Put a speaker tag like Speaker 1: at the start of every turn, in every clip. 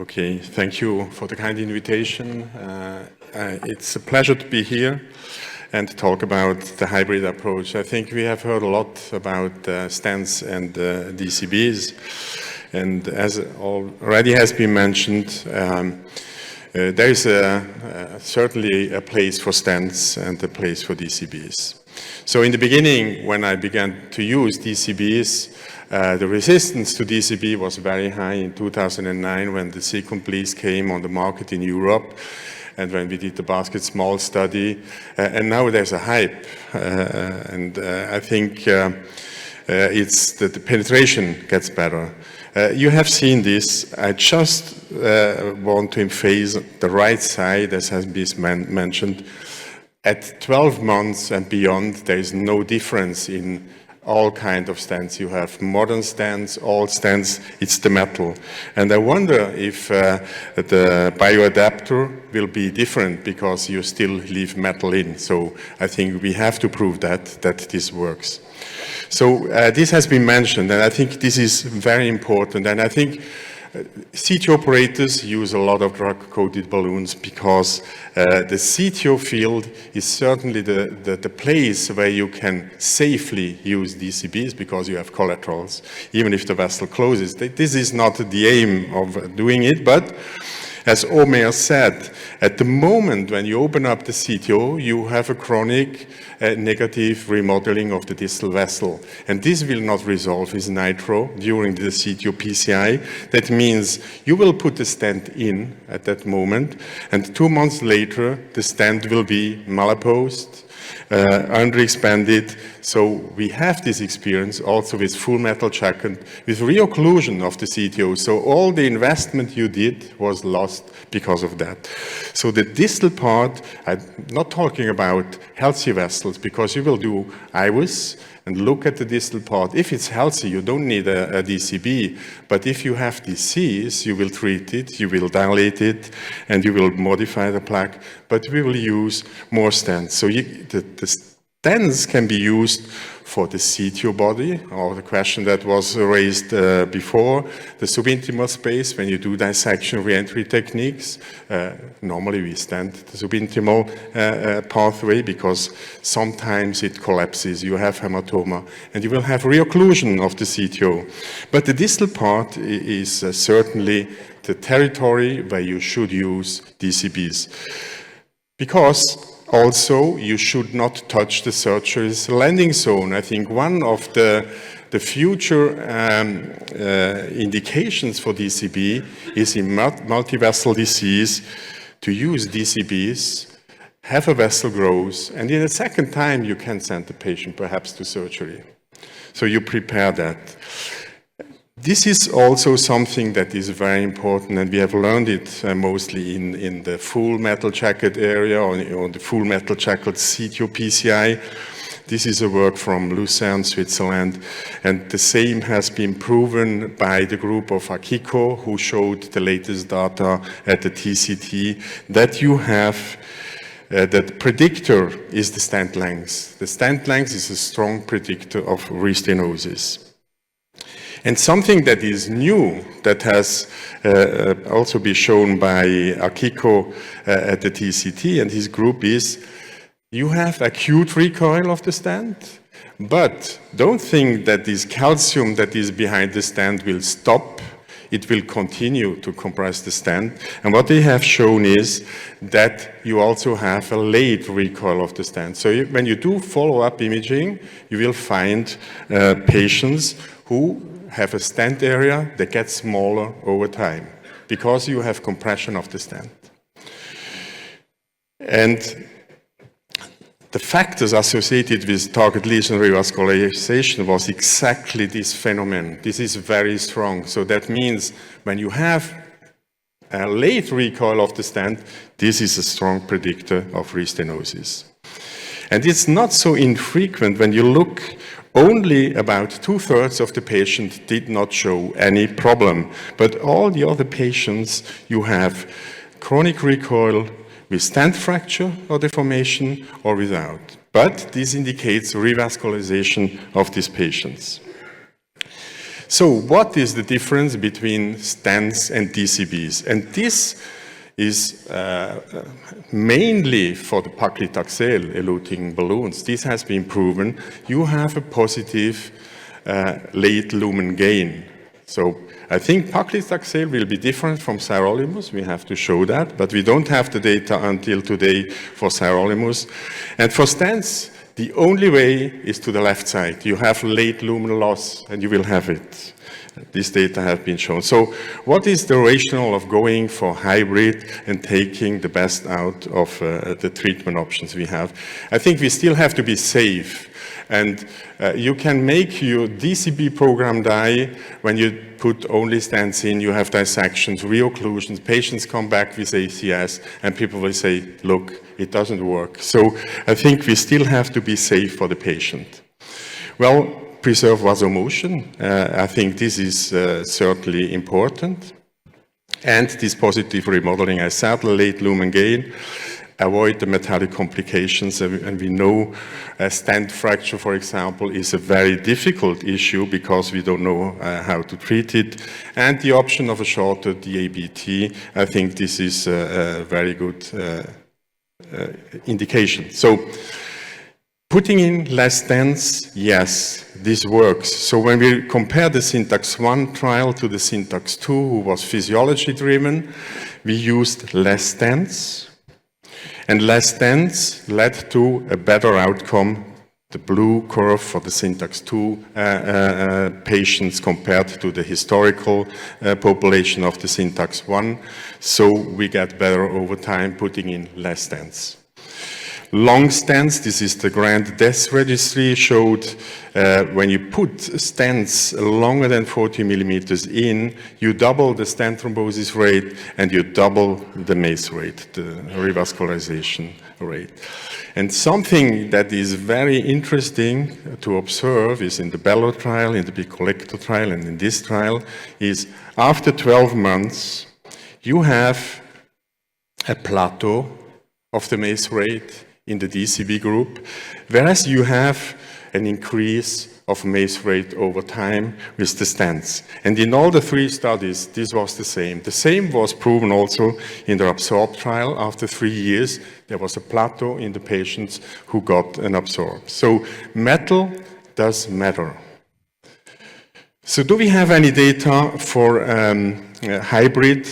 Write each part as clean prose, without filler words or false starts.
Speaker 1: Okay, thank you for the kind invitation. It's a pleasure to be here and talk about the hybrid approach. I think we have heard a lot about stents and DCBs, and as already has been mentioned, there is certainly a place for stents and a place for DCBs. So in the beginning, when I began to use DCBs, the resistance to DCB was very high in 2009 when the Sequence came on the market in Europe and when we did the basket small study. And now there's a hype. I think it's that the penetration gets better. You have seen this. I just want to emphasize the right side, as has been mentioned. At 12 months and beyond, there is no difference in all kinds of stents. You have modern stents, old stents, it's the metal. And I wonder if the bioadapter will be different because you still leave metal in. So I think we have to prove that this works. So this has been mentioned, and I think this is very important. And I think CTO operators use a lot of drug-coated balloons because the CTO field is certainly the place where you can safely use DCBs because you have collaterals, even if the vessel closes. This is not the aim of doing it, but as Omer said, at the moment when you open up the CTO, you have a chronic negative remodeling of the distal vessel. And this will not resolve with nitro during the CTO PCI. That means you will put the stent in at that moment, and 2 months later, the stent will be malapposed, underexpanded. So we have this experience also with full metal jacket, with reocclusion of the CTO. So all the investment you did was lost because of that. So the distal part, I'm not talking about healthy vessels, because you will do IVUS and look at the distal part. If it's healthy, you don't need a DCB. But if you have disease, you will treat it, you will dilate it, and you will modify the plaque. But we will use more stents. So the stents can be used for the CTO body, or the question that was raised before, the subintimal space. When you do dissection re-entry techniques, normally we stent the subintimal pathway because sometimes it collapses, you have hematoma, and you will have reocclusion of the CTO. But the distal part is certainly the territory where you should use DCBs. Because also, you should not touch the surgery's landing zone. I think one of the future indications for DCB is in multi-vessel disease to use DCBs, have a vessel growth, and in a second time you can send the patient perhaps to surgery. So you prepare that. This is also something that is very important, and we have learned it mostly in the full metal jacket area or the full metal jacket CTO PCI. This is a work from Lucerne, Switzerland, and the same has been proven by the group of Akiko, who showed the latest data at the TCT, that you have that predictor is the stent length. The stent length is a strong predictor of restenosis. And something that is new, that has also been shown by Akiko at the TCT and his group, is you have acute recoil of the stent, but don't think that this calcium that is behind the stent will stop. It will continue to compress the stent. And what they have shown is that you also have a late recoil of the stent. So when you do follow-up imaging, you will find patients who have a stent area that gets smaller over time because you have compression of the stent. And the factors associated with target lesion revascularization was exactly this phenomenon. This is very strong. So that means when you have a late recoil of the stent, this is a strong predictor of restenosis. And it's not so infrequent when you look. Only about 2/3 of the patients did not show any problem, but all the other patients, you have chronic recoil with stent fracture or deformation or without. But this indicates revascularization of these patients. So what is the difference between stents and DCBs? And this is mainly for the paclitaxel-eluting balloons. This has been proven. You have a positive late lumen gain. So I think paclitaxel will be different from sirolimus. We have to show that, but we don't have the data until today for sirolimus. And for stents, the only way is to the left side. You have late lumen loss, and you will have it. These data have been shown. So what is the rationale of going for hybrid and taking the best out of the treatment options we have? I think we still have to be safe. And you can make your DCB program die when you put only stents in, you have dissections, reocclusions, patients come back with ACS, and people will say, look, it doesn't work. So I think we still have to be safe for the patient. Well, preserve vasomotion. I think this is certainly important. And this positive remodeling, I said, late lumen gain, avoid the metallic complications. And we know a stent fracture, for example, is a very difficult issue because we don't know how to treat it. And the option of a shorter DABT, I think this is a very good indication. So, putting in less stents, yes, this works. So when we compare the Syntax 1 trial to the Syntax 2, who was physiology-driven, we used less stents. And less stents led to a better outcome, the blue curve for the Syntax 2 patients compared to the historical population of the Syntax 1. So we get better over time putting in less stents. Long stents, this is the Grand Death Registry, showed when you put stents longer than 40 millimeters in, you double the stent thrombosis rate and you double the MACE rate, the revascularization rate. And something that is very interesting to observe is in the Bello trial, in the Big Collector trial, and in this trial, is after 12 months, you have a plateau of the MACE rate in the DCB group, whereas you have an increase of MACE rate over time with the stents. And in all the three studies, this was the same. The same was proven also in the Absorb trial. After 3 years, there was a plateau in the patients who got an Absorb. So metal does matter. So do we have any data for hybrid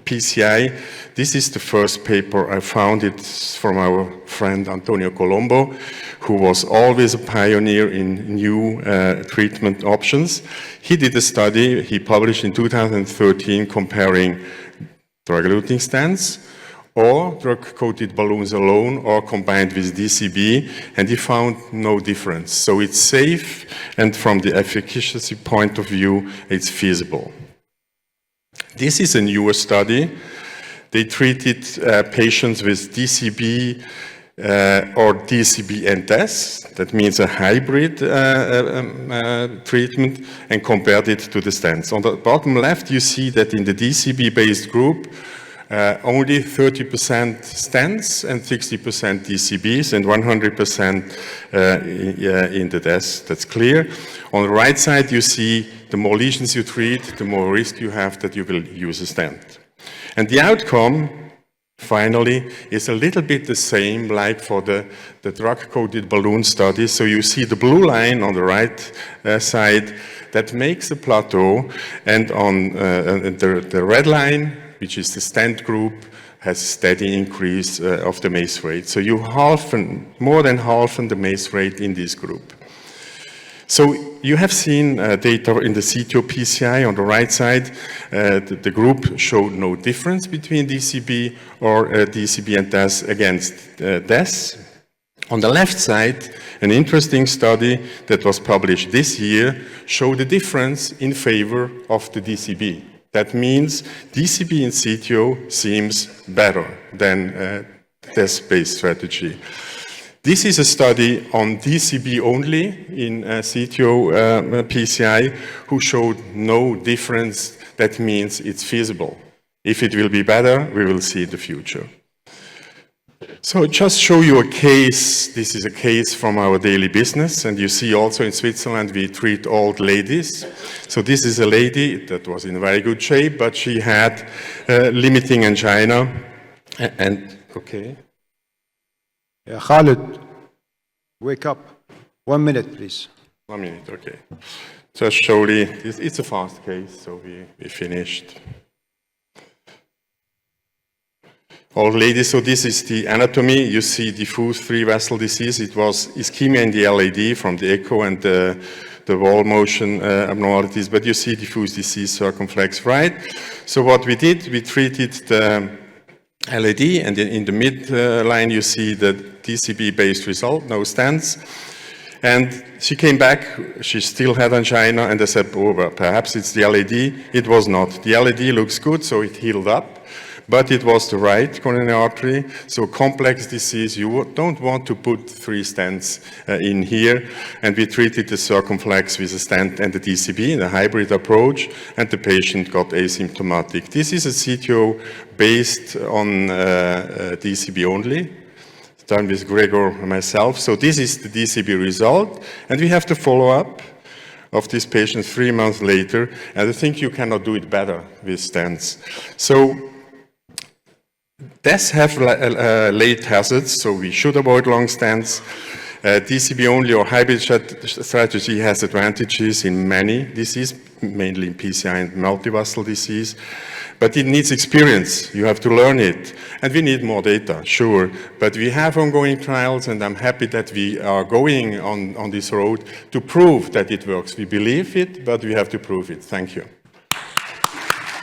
Speaker 1: PCI? This is the first paper. I found it from our friend Antonio Colombo, who was always a pioneer in new treatment options. He did a study, he published in 2013 comparing drug-eluting stents or drug-coated balloons alone or combined with DCB, and he found no difference. So it's safe, and from the efficacy point of view, it's feasible. This is a newer study. They treated patients with DCB or DCB and DES, that means a hybrid treatment, and compared it to the stents. On the bottom left, you see that in the DCB-based group, only 30% stents and 60% DCBs and 100% in the DES. That's clear. On the right side, you see the more lesions you treat, the more risk you have that you will use a stent. And the outcome, finally, is a little bit the same like for the drug-coated balloon study. So you see the blue line on the right side that makes a plateau, and on the red line, which is the stent group, has a steady increase of the MACE rate. So you more than half the MACE rate in this group. So you have seen data in the CTO PCI on the right side. The group showed no difference between DCB or DCB and DES against DES. On the left side, an interesting study that was published this year showed a difference in favor of the DCB. That means DCB in CTO seems better than DES-based strategy. This is a study on DCB only in CTO PCI who showed no difference. That means it's feasible. If it will be better, we will see in the future. So just show you a case. This is a case from our daily business, and you see also in Switzerland we treat old ladies. So this is a lady that was in very good shape, but she had limiting angina, and okay.
Speaker 2: Yeah, Khalid, wake up. 1 minute, please.
Speaker 1: 1 minute, okay. Just show you, it's a fast case, so we finished. Old lady, so this is the anatomy. You see diffuse three-vessel disease. It was ischemia in the LAD from the echo and the wall motion abnormalities, but you see diffuse disease circumflex right. So what we did, we treated the LAD, and in the midline you see the DCB-based result, no stents. And she came back, she still had angina, and I said, oh, well, perhaps it's the LAD. It was not. The LAD looks good, so it healed up. But it was the right coronary artery, so complex disease. You don't want to put 3 stents in here. And we treated the circumflex with a stent and the DCB in a hybrid approach, and the patient got asymptomatic. This is a CTO based on DCB only, done with Gregor and myself. So this is the DCB result, and we have the follow-up of this patient 3 months later, and I think you cannot do it better with stents. So deaths have late hazards, so we should avoid long stents. DCB only or hybrid strategy has advantages in many diseases, mainly in PCI and multivessel disease, but it needs experience. You have to learn it, and we need more data, sure, but we have ongoing trials, and I'm happy that we are going on this road to prove that it works. We believe it, but we have to prove it. Thank you.